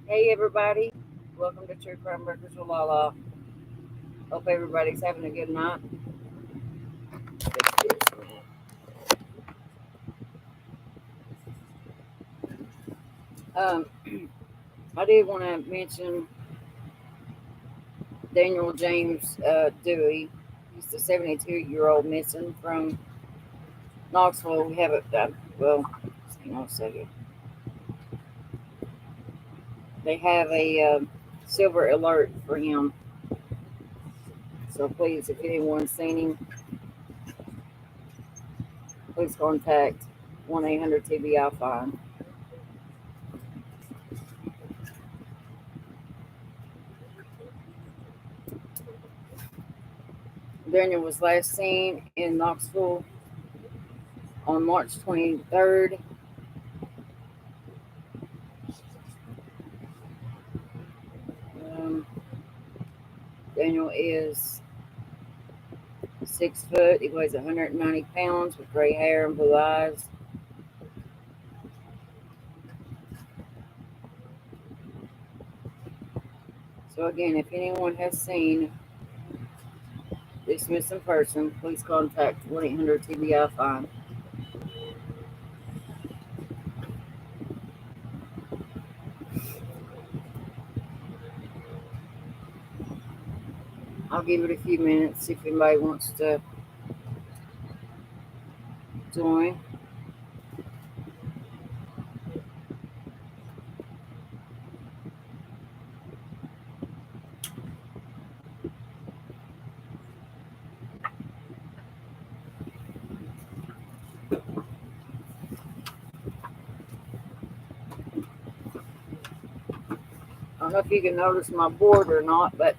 Hey everybody, welcome to True Crime Records with Lala. Hope everybody's having a good night. Um, I did want to mention Daniel James Dewey. He's the 72-year-old missing from Knoxville. We have it. Well, hang on a second. They have a silver alert for him. So please, if anyone's seen him, please contact 1-800-TBI-FIND. Daniel was last seen in Knoxville on March 23rd. Um, Daniel is 6 foot. He weighs 190 pounds with gray hair and blue eyes. So again, if anyone has seen this missing person, please contact 1-800-TBI-FIND. I'll give it a few minutes if anybody wants to join. I don't know if you can notice my board or not, but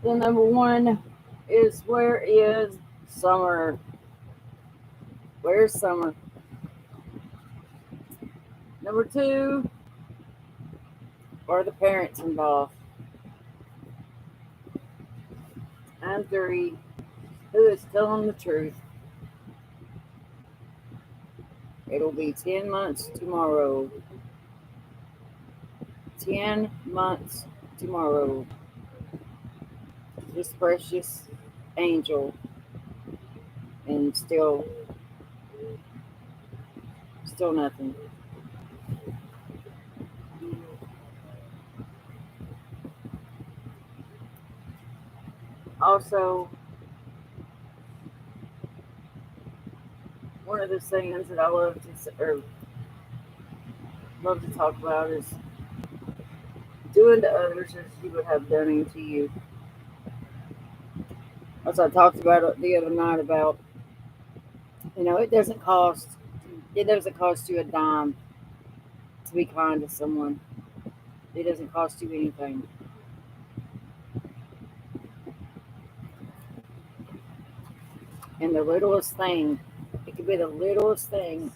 the number one is where is Summer? Where's Summer? Number two, are the parents involved? And three, who is telling the truth? It'll be 10 months tomorrow. 10 months tomorrow. This precious angel, and still nothing. Also, one of the sayings that I love to talk about is doing to others as you would have done unto you. As I talked about it the other night about, it doesn't cost you a dime to be kind to someone. It doesn't cost you anything. And the littlest thing, it could be the littlest thing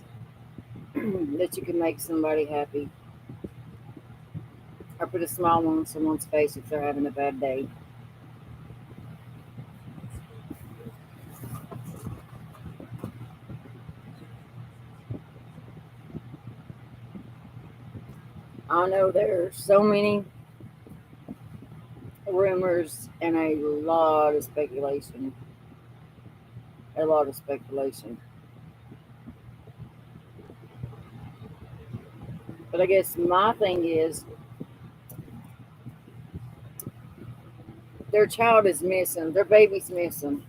that you can make somebody happy or put a smile on someone's face if they're having a bad day. I know there's so many rumors and a lot of speculation. A lot of speculation. But I guess my thing is their child is missing, their baby's missing.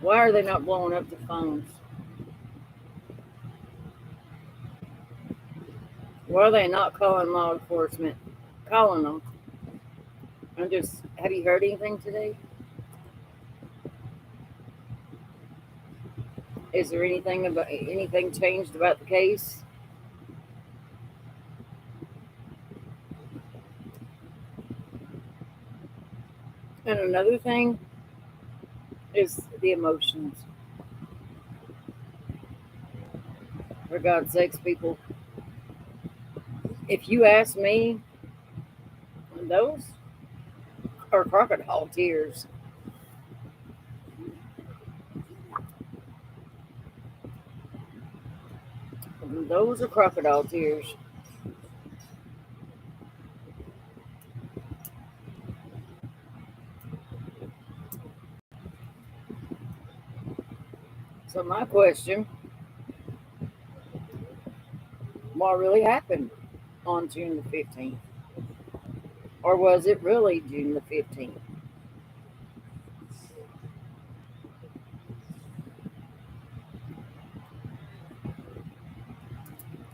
Why are they not blowing up the phones? Why are they not calling law enforcement? Calling them. Have you heard anything today? Is there anything changed about the case? And another thing is the emotions. For God's sakes, people, if you ask me, those are crocodile tears. Those are crocodile tears. So my question, what really happened on June the 15th? Or was it really June the 15th?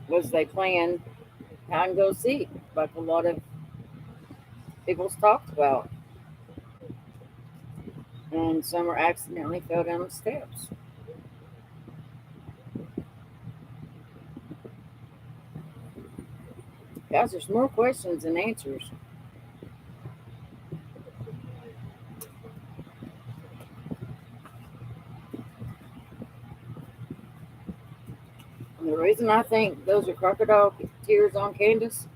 Was they playing hide and go seek like a lot of people's talked about? And Summer accidentally fell down the steps. Guys, there's more questions than answers. And the reason I think those are crocodile tears on Candace,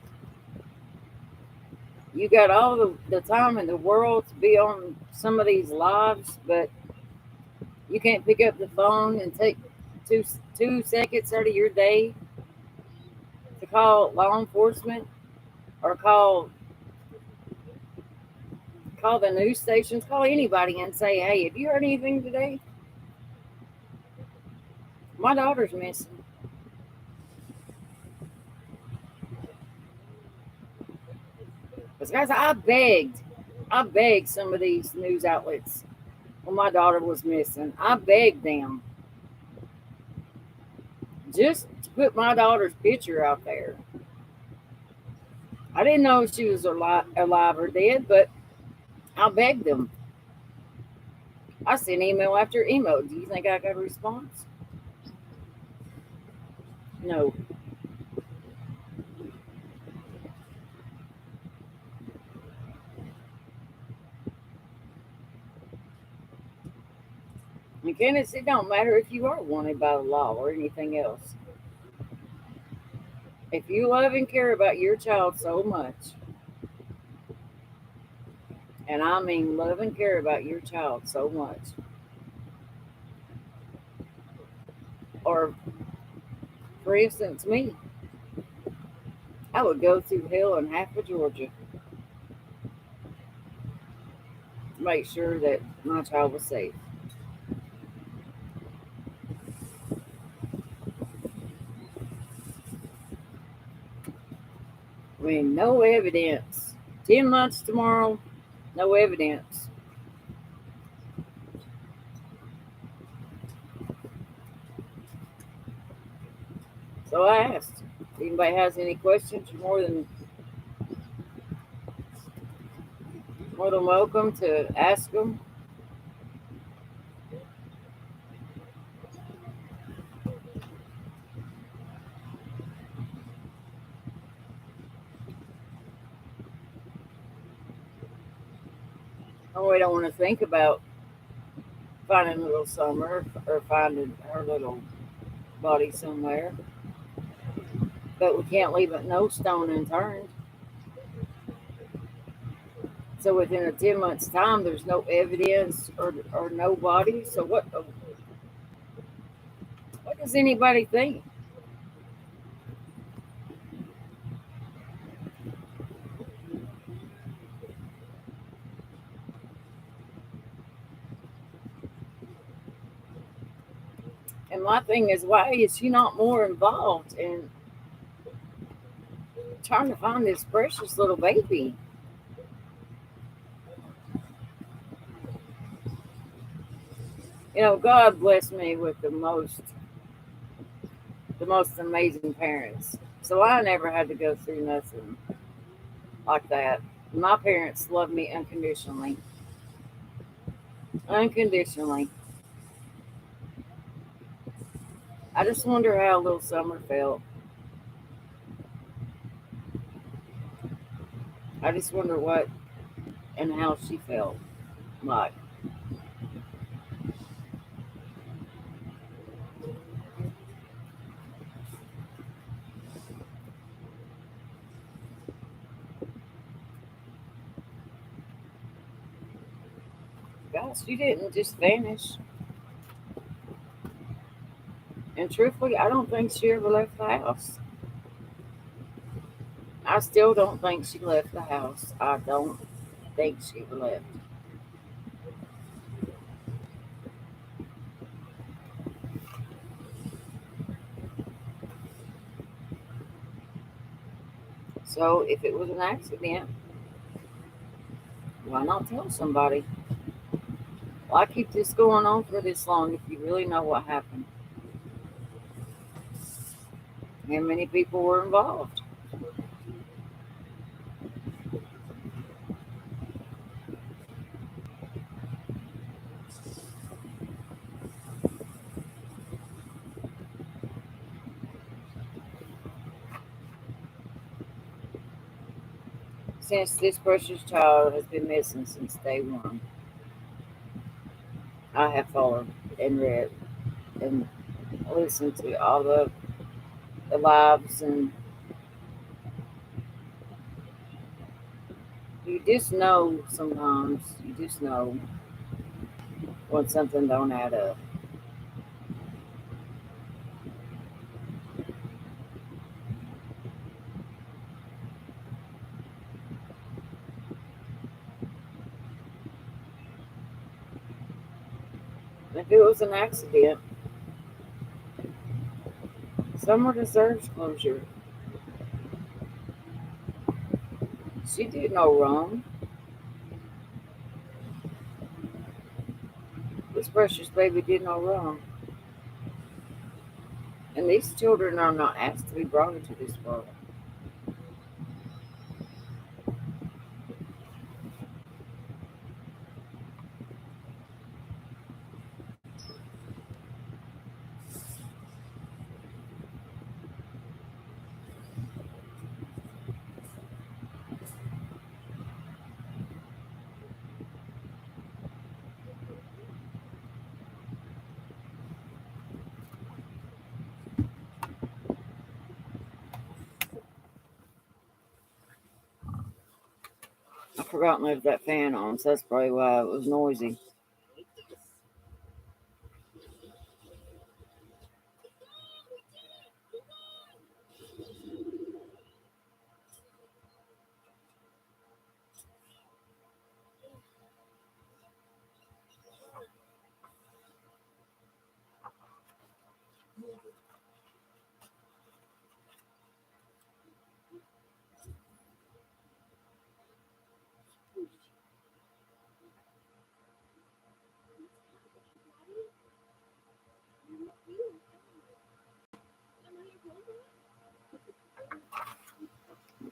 you got all the time in the world to be on some of these lives, but you can't pick up the phone and take two seconds out of your day to call law enforcement or call the news stations, call anybody and say, "Hey, have you heard anything today? My daughter's missing." Because guys, I begged some of these news outlets when my daughter was missing. I begged them just to put my daughter's picture out there. I didn't know if she was alive or dead, but I begged them. I sent email after email. Do you think I got a response? No. And Candace, it don't matter if you are wanted by the law or anything else. If you love and care about your child so much, and I mean love and care about your child so much, or for instance, me, I would go through hell in half of Georgia to make sure that my child was safe. I mean, no evidence. 10 months tomorrow, no evidence. So I asked, if anybody has any questions, you're more than welcome to ask them. Oh, we don't want to think about finding little Summer or finding her little body somewhere. But we can't leave it no stone unturned. So within a 10 months time, there's no evidence or no body. So what does anybody think? And my thing is, why is she not more involved in trying to find this precious little baby? God blessed me with the most amazing parents. So I never had to go through nothing like that. My parents loved me unconditionally. Unconditionally. I just wonder how little Summer felt. I just wonder what and how she felt like. Gosh, she didn't just vanish. And truthfully, I don't think she ever left the house. I still don't think she left the house. I don't think she ever left. So if it was an accident, why not tell somebody? Why keep this going on for this long if you really know what happened? How many people were involved? Since this precious child has been missing since day one, I have followed and read and listened to all the lives, and you just know sometimes, you just know when something don't add up. If it was an accident, someone deserves closure. She did no wrong. This precious baby did no wrong. And these children are not asked to be brought into this world. I forgot to leave that fan on, so that's probably why it was noisy.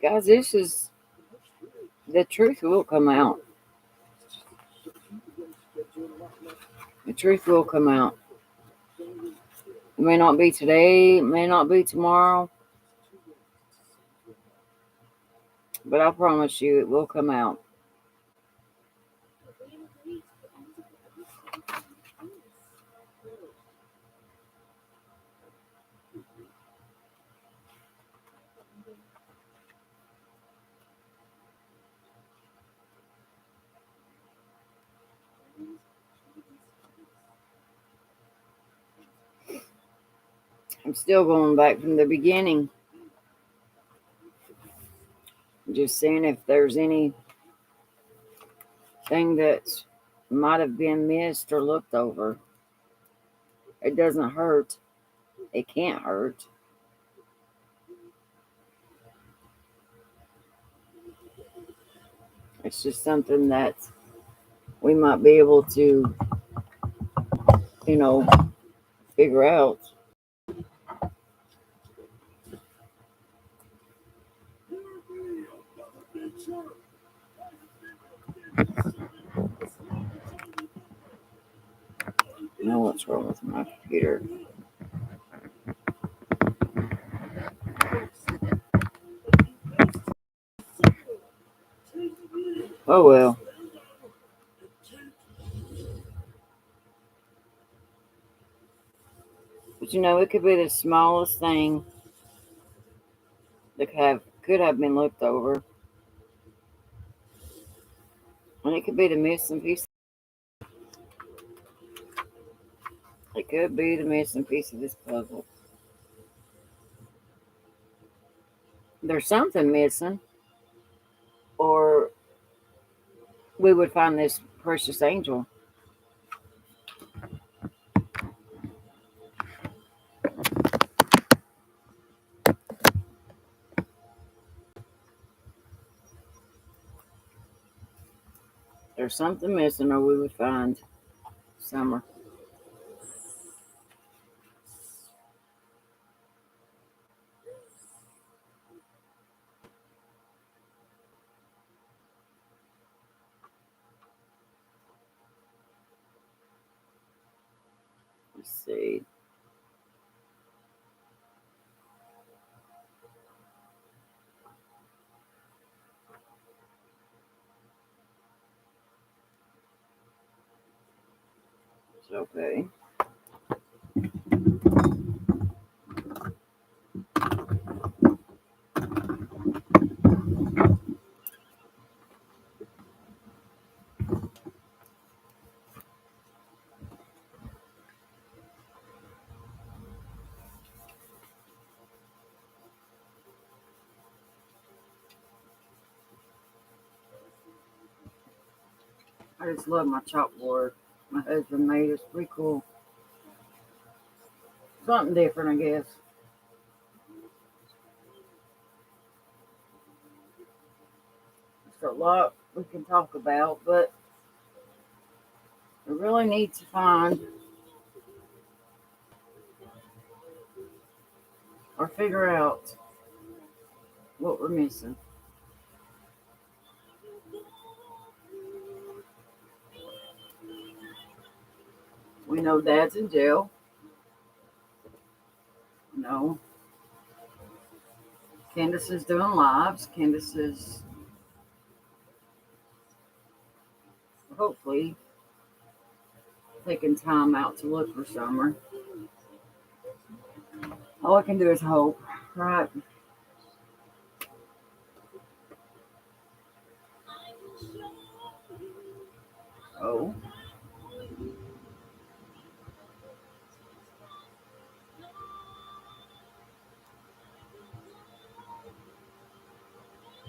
Guys, this is the truth will come out. The truth will come out. It may not be today, it may not be tomorrow, but I promise you it will come out. I'm still going back from the beginning, just seeing if there's anything that might have been missed or looked over. It doesn't hurt. It can't hurt. It's just something that we might be able to, you know, figure out. You know what's wrong with my computer. Oh well. But it could be the smallest thing that could have been looked over. And it could be the missing piece. It could be the missing piece of this puzzle. There's something missing, or we would find this precious angel. There's something missing, or we would find Summer. Let's see. It's okay. I just love my chalkboard. My husband made it. It's pretty cool. Something different, I guess. There's a lot we can talk about, but we really need to find or figure out what we're missing. We know Dad's in jail. No. Candace is doing lives. Candace is hopefully taking time out to look for Summer. All I can do is hope, right? Oh,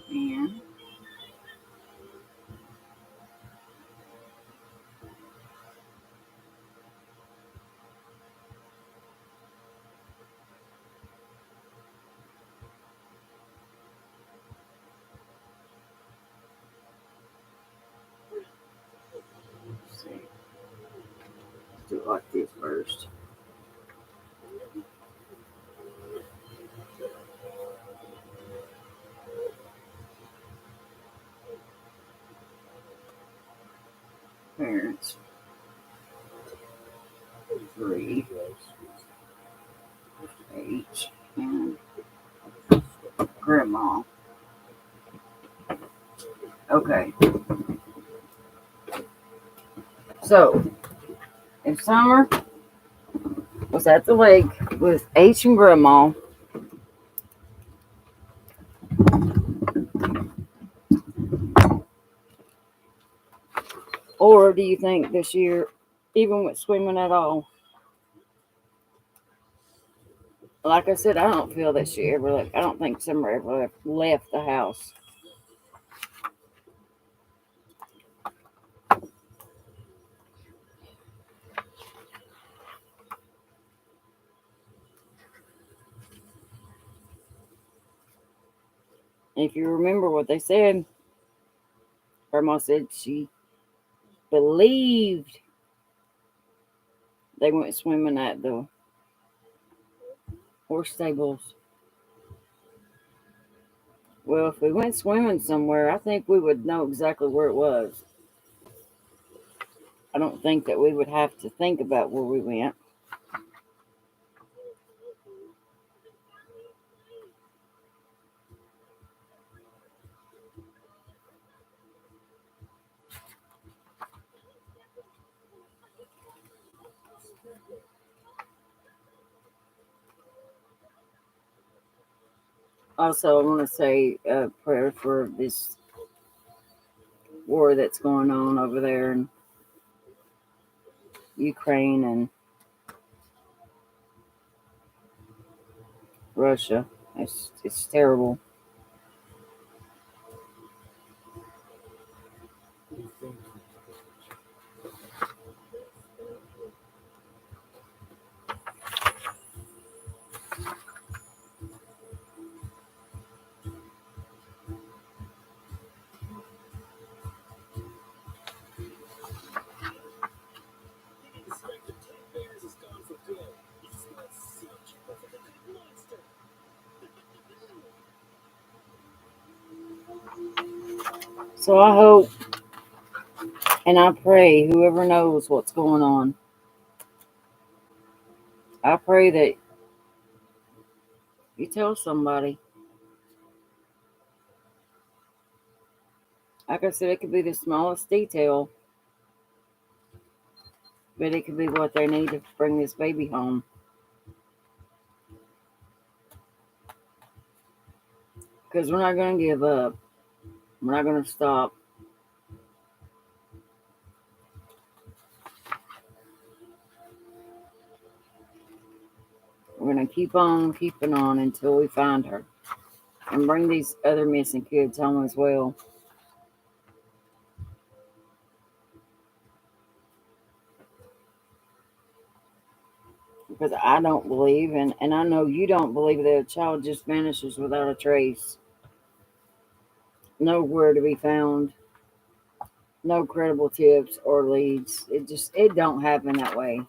and let's see. Let's do it like this first. Parents, 3, 8, and Grandma. Okay, so if Summer was at the lake with H and Grandma, or do you think this year even went swimming at all? Like I said, I don't feel that she ever left. I don't think Summer ever left the house. If you remember what they said, Grandma said she believed they went swimming at the horse stables. Well, if we went swimming somewhere, I think we would know exactly where it was. I don't think that we would have to think about where we went. Also, I want to say a prayer for this war that's going on over there in Ukraine and Russia. It's terrible. So I hope and I pray whoever knows what's going on, I pray that you tell somebody. Like I said, it could be the smallest detail, but it could be what they need to bring this baby home. Because we're not going to give up. We're not going to stop. We're going to keep on keeping on until we find her and bring these other missing kids home as well. Because I don't believe, and I know you don't believe, that a child just vanishes without a trace. Nowhere to be found. No credible tips or leads. It don't happen that way.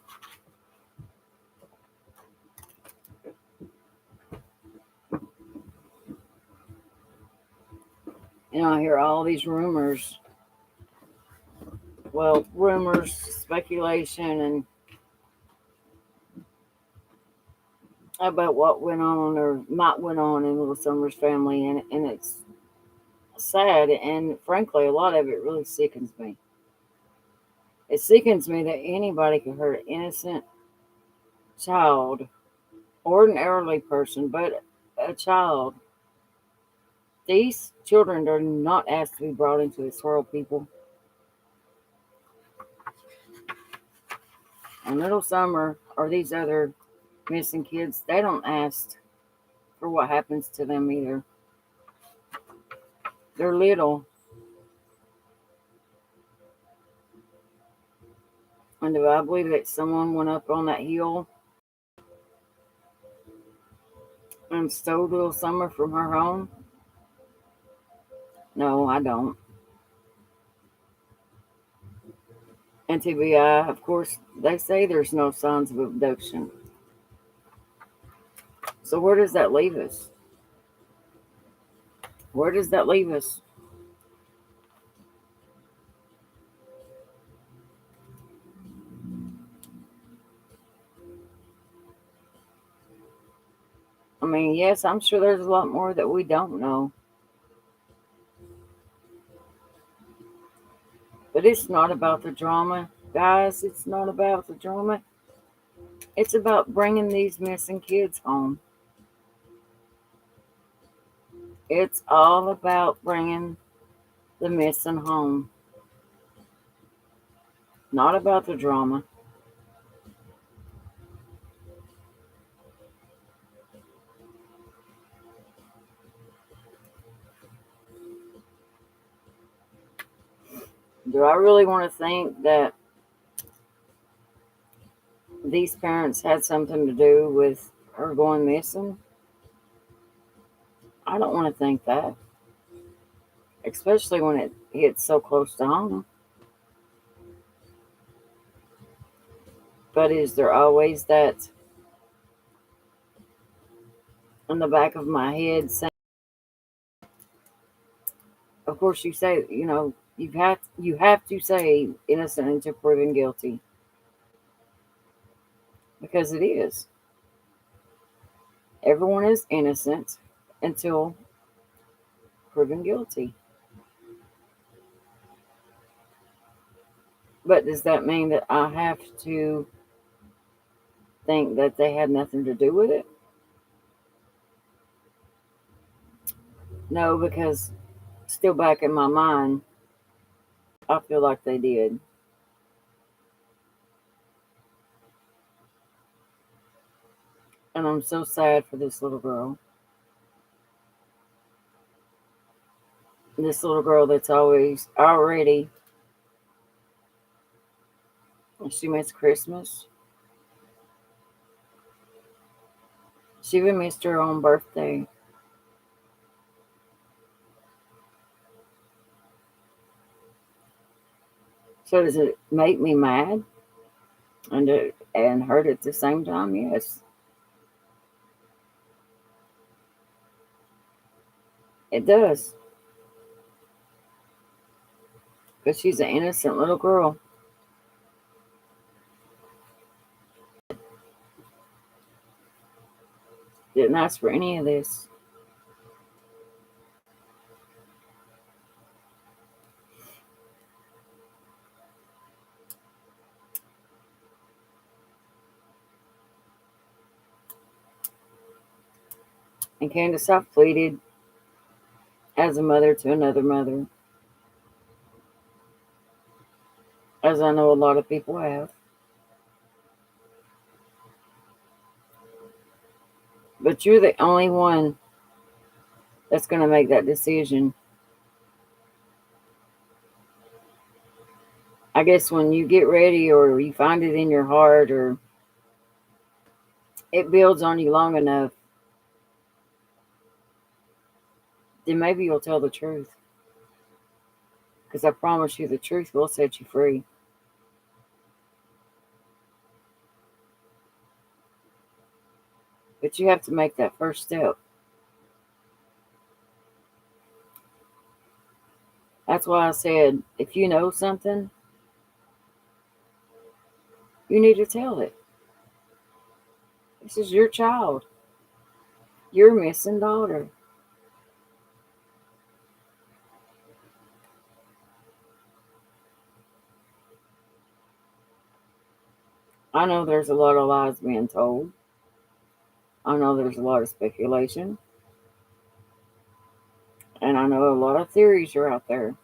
I hear all these rumors. Well, rumors, speculation, and about what went on or might went on in Little Summer's family, and it's sad, and frankly, a lot of it really sickens me. It sickens me that anybody could hurt an innocent child or an elderly person, but a child. These children are not asked to be brought into this world, people. And Little Summer or these other missing kids, they don't ask for what happens to them either. They're little. And do I believe that someone went up on that hill and stole Little Summer from her home? No, I don't. And TBI, of course, they say there's no signs of abduction. So where does that leave us? Where does that leave us? I mean, yes, I'm sure there's a lot more that we don't know. But it's not about the drama, guys. It's not about the drama. It's about bringing these missing kids home. It's all about bringing the missing home, not about the drama. Do I really want to think that these parents had something to do with her going missing? I don't want to think that, especially when it hits so close to home. But is there always that in the back of my head saying, of course, you say, you have to say innocent until proven guilty, because it is. Everyone is innocent until proven guilty. But does that mean that I have to think that they had nothing to do with it? No, because still back in my mind, I feel like they did. And I'm so sad for this little girl. This little girl that's always already, she missed Christmas. She even missed her own birthday. So does it make me mad and hurt at the same time? Yes, it does. Because she's an innocent little girl. Didn't ask for any of this. And Candace, I've pleaded as a mother to another mother, as I know a lot of people have. But you're the only one that's going to make that decision. I guess when you get ready or you find it in your heart or it builds on you long enough, then maybe you'll tell the truth. Because I promise you, the truth will set you free. But you have to make that first step. That's why I said, if you know something, you need to tell it. This is your child, your missing daughter. I know there's a lot of lies being told. I know there's a lot of speculation. And I know a lot of theories are out there.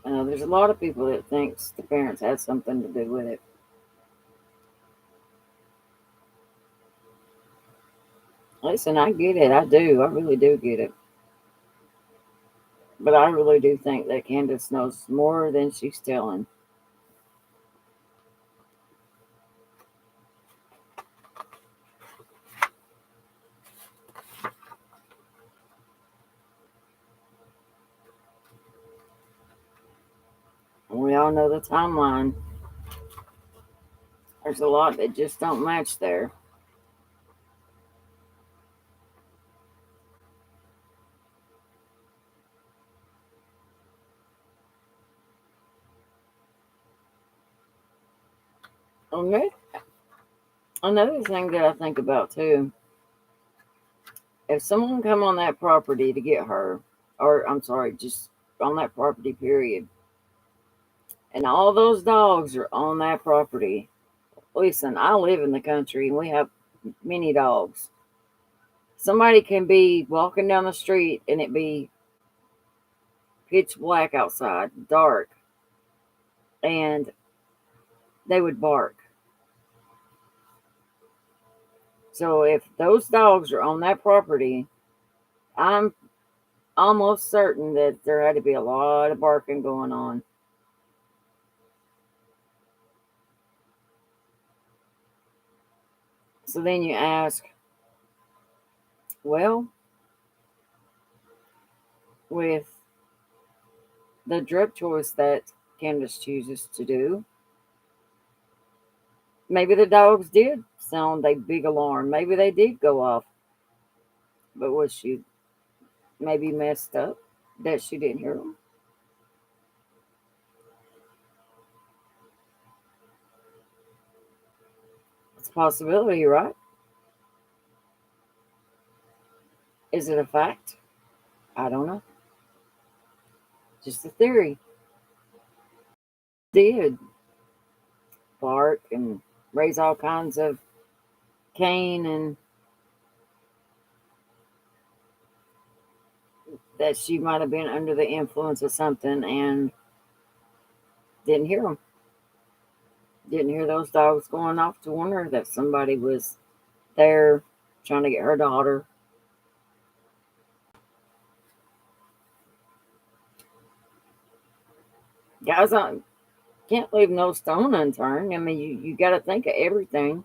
There's a lot of people that thinks the parents had something to do with it. Listen, I get it. I do. I really do get it. But I really do think that Candace knows more than she's telling. And we all know the timeline. There's a lot that just don't match there. Okay. Another thing that I think about too, if someone come on that property to get her, or I'm sorry, just on that property period, and all those dogs are on that property. Listen, I live in the country and we have many dogs. Somebody can be walking down the street and it be pitch black outside, dark, and they would bark. So if those dogs are on that property, I'm almost certain that there had to be a lot of barking going on. So then you ask, well, with the drug choice that Candace chooses to do, maybe the dogs did sound a big alarm. Maybe they did go off. But was she maybe messed up that she didn't hear them? It's a possibility, right? Is it a fact? I don't know. Just a theory. Did bark and raise all kinds of cane and that she might have been under the influence of something and didn't hear them. Didn't hear those dogs going off to warn her that somebody was there trying to get her daughter. Guys, I can't leave no stone unturned. I mean, you got to think of everything.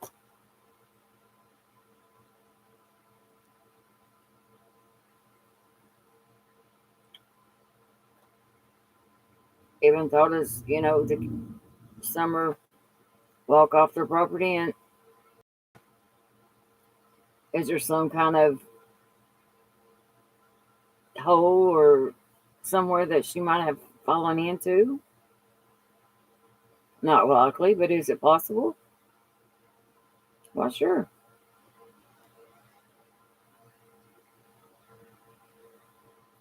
Even thought as, the summer walk off their property, and is there some kind of hole or somewhere that she might have fallen into? Not likely, but is it possible? Well, sure.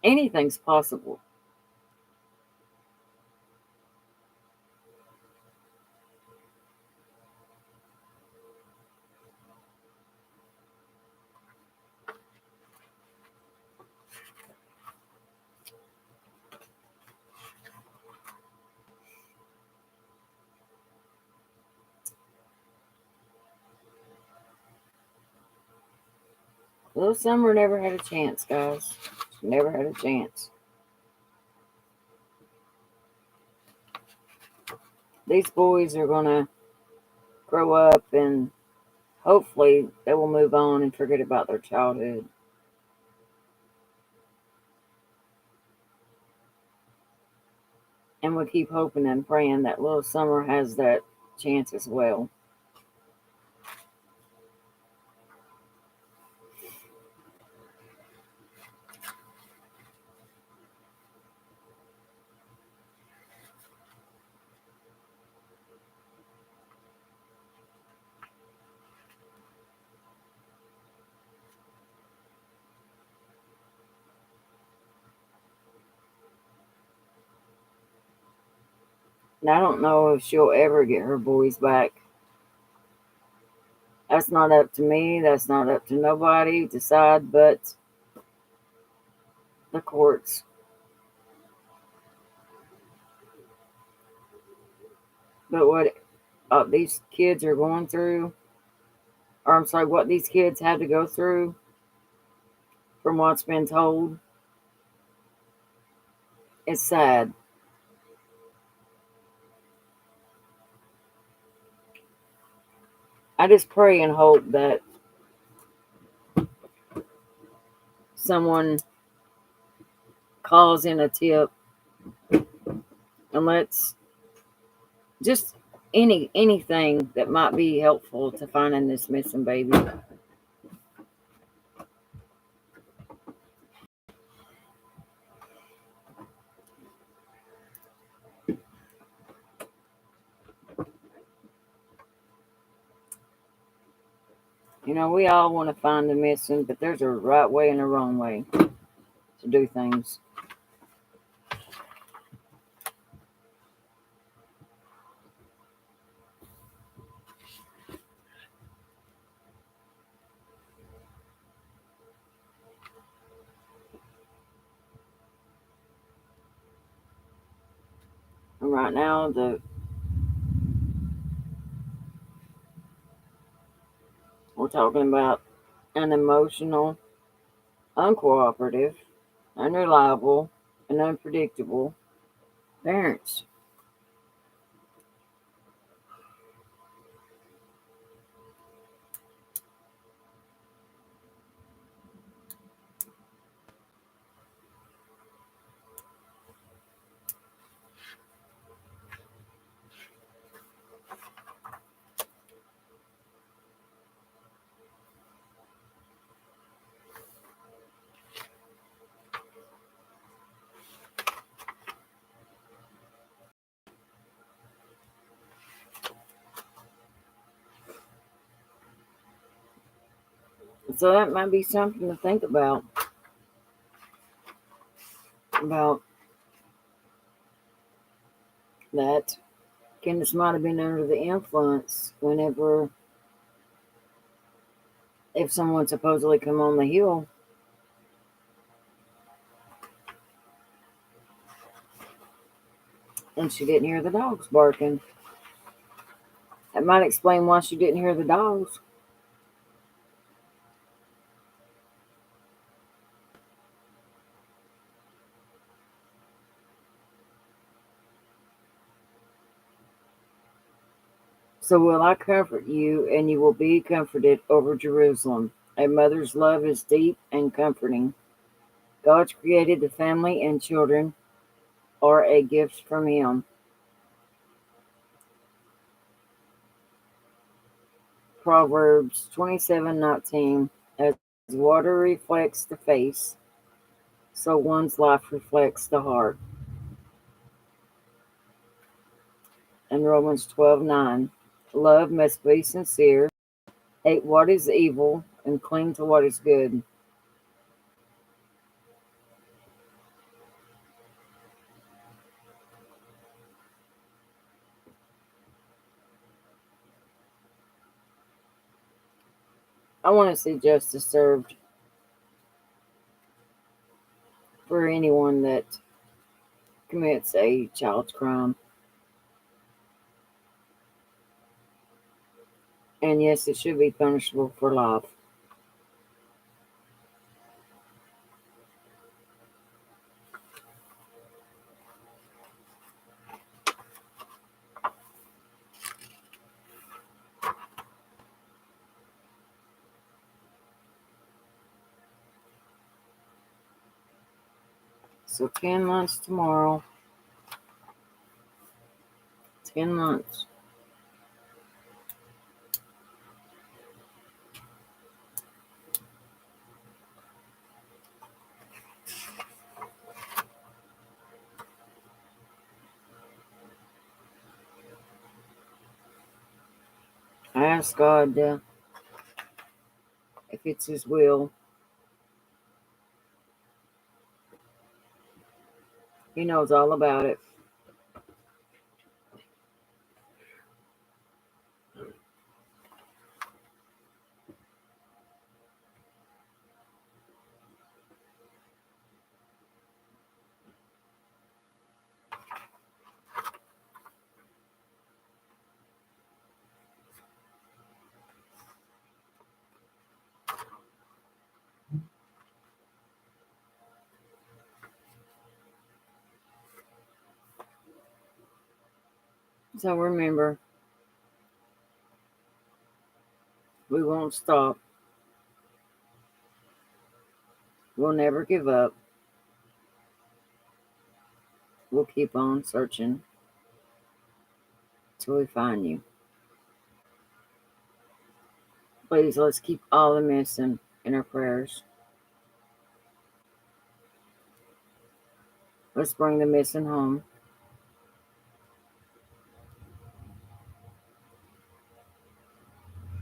Anything's possible. Little Summer never had a chance, guys. She never had a chance. These boys are going to grow up and hopefully they will move on and forget about their childhood. And we keep hoping and praying that Little Summer has that chance as well. And I don't know if she'll ever get her boys back. That's not up to me. That's not up to nobody to decide but the courts. But what these kids are going through, or I'm sorry, what these kids had to go through, from what's been told, it's sad. I just pray and hope that someone calls in a tip and lets just anything that might be helpful to finding this missing baby. We all want to find the missing, but there's a right way and a wrong way to do things. And right now, we're talking about unemotional, uncooperative, unreliable, and unpredictable parents. So that might be something to think about that. Candace might have been under the influence whenever, if someone supposedly come on the hill, And she didn't hear the dogs barking. That might explain why she didn't hear the dogs. So will I comfort you, and you will be comforted over Jerusalem. A mother's love is deep and comforting. God's created the family, and children are a gift from Him. Proverbs 27:19. As water reflects the face, so one's life reflects the heart. And Romans 12:9. Love must be sincere. Hate what is evil and cling to what is good. I want to see justice served for anyone that commits a child's crime. And yes, it should be punishable for life. So 10 months tomorrow. 10 months. I ask God if it's His will. He knows all about it. So remember, we won't stop. We'll never give up. We'll keep on searching till we find you. Please, let's keep all the missing in our prayers. Let's bring the missing home.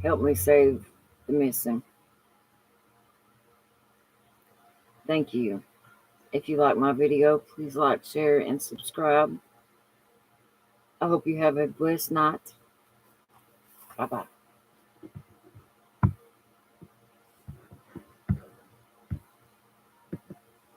Help me save the missing. Thank you. If you like my video, please like, share, and subscribe. I hope you have a blessed night. Bye-bye.